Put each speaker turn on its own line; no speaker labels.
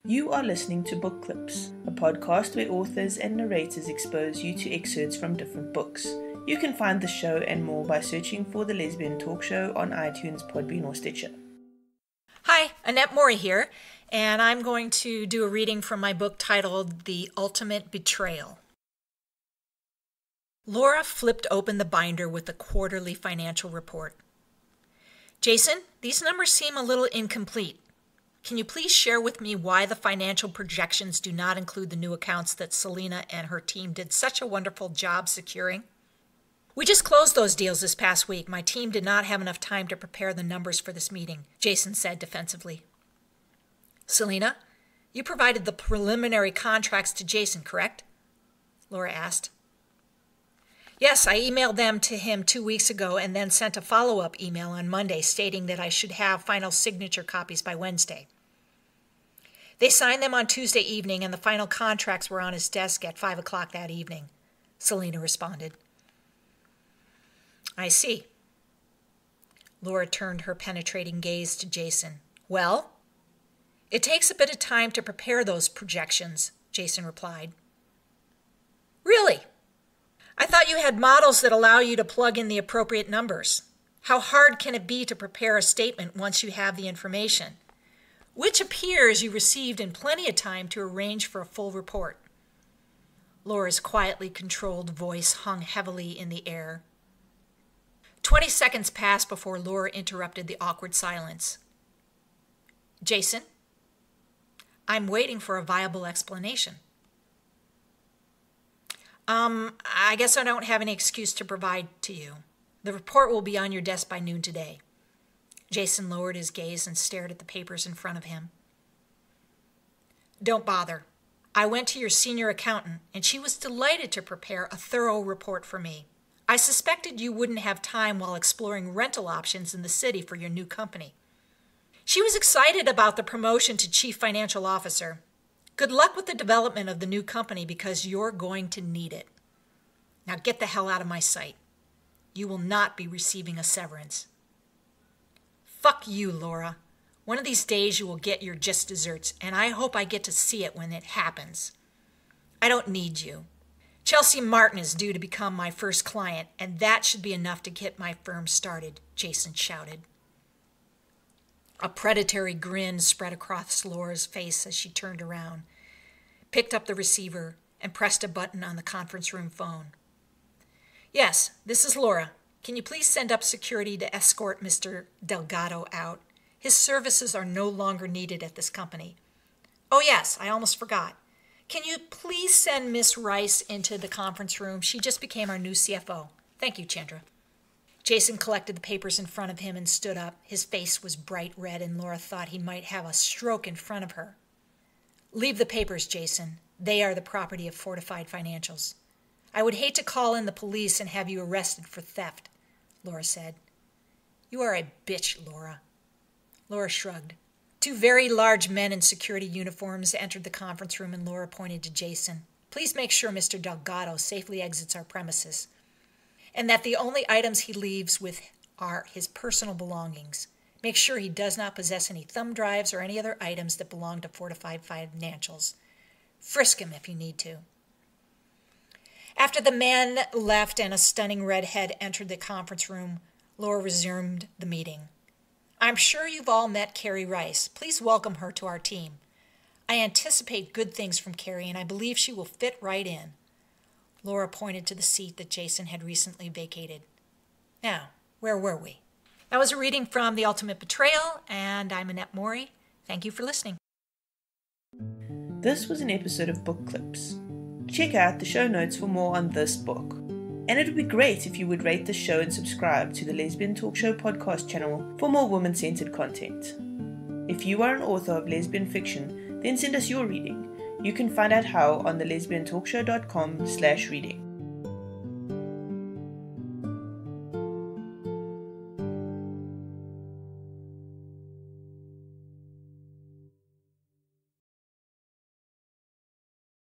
You are listening to Book Clips, a podcast where authors and narrators expose you to excerpts from different books. You can find the show and more by searching for The Lesbian Talk Show on iTunes, Podbean, or Stitcher.
Hi, Annette Mori here, and I'm going to do a reading from my book titled The Ultimate Betrayal. Lara flipped open the binder with the quarterly financial report. Jason, these numbers seem a little incomplete. Can you please share with me why the financial projections do not include the new accounts that Selena and her team did such a wonderful job securing? We just closed those deals this past week. My team did not have enough time to prepare the numbers for this meeting, Jason said defensively. Selena, you provided the preliminary contracts to Jason, correct? Lara asked. Yes, I emailed them to him 2 weeks ago and then sent a follow-up email on Monday stating that I should have final signature copies by Wednesday. They signed them on Tuesday evening and the final contracts were on his desk at 5 o'clock that evening, Selena responded. I see. Lara turned her penetrating gaze to Jason. Well, it takes a bit of time to prepare those projections, Jason replied. Really? I thought you had models that allow you to plug in the appropriate numbers. How hard can it be to prepare a statement once you have the information? Which appears you received in plenty of time to arrange for a full report. Lara's quietly controlled voice hung heavily in the air. 20 seconds passed before Lara interrupted the awkward silence. Jason, I'm waiting for a viable explanation. I guess I don't have any excuse to provide to you. The report will be on your desk by noon today. Jason lowered his gaze and stared at the papers in front of him. Don't bother. I went to your senior accountant, and she was delighted to prepare a thorough report for me. I suspected you wouldn't have time while exploring rental options in the city for your new company. She was excited about the promotion to Chief Financial Officer. Good luck with the development of the new company because you're going to need it. Now get the hell out of my sight. You will not be receiving a severance. Fuck you, Lara. One of these days you will get your just desserts, and I hope I get to see it when it happens. I don't need you. Chelsea Martin is due to become my first client, and that should be enough to get my firm started, Jason shouted. A predatory grin spread across Lara's face as she turned around, picked up the receiver, and pressed a button on the conference room phone. Yes, this is Lara. Can you please send up security to escort Mr. Delgado out? His services are no longer needed at this company. Oh yes, I almost forgot. Can you please send Miss Rice into the conference room? She just became our new CFO. Thank you, Chandra. Jason collected the papers in front of him and stood up. His face was bright red, and Lara thought he might have a stroke in front of her. Leave the papers, Jason. They are the property of Fortified Financials. I would hate to call in the police and have you arrested for theft, Lara said. You are a bitch, Lara. Lara shrugged. 2 very large men in security uniforms entered the conference room, and Lara pointed to Jason. Please make sure Mr. Delgado safely exits our premises, and that the only items he leaves with are his personal belongings. Make sure he does not possess any thumb drives or any other items that belong to Fortified Financials. Frisk him if you need to. After the man left and a stunning redhead entered the conference room, Lara resumed the meeting. I'm sure you've all met Carrie Rice. Please welcome her to our team. I anticipate good things from Carrie, and I believe she will fit right in. Lara pointed to the seat that Jason had recently vacated. Now, where were we? That was a reading from The Ultimate Betrayal, and I'm Annette Mori. Thank you for listening.
This was an episode of Book Clips. Check out the show notes for more on this book. And it would be great if you would rate the show and subscribe to the Lesbian Talk Show podcast channel for more woman-centered content. If you are an author of lesbian fiction, then send us your reading. You can find out how on thelesbiantalkshow.com/reading.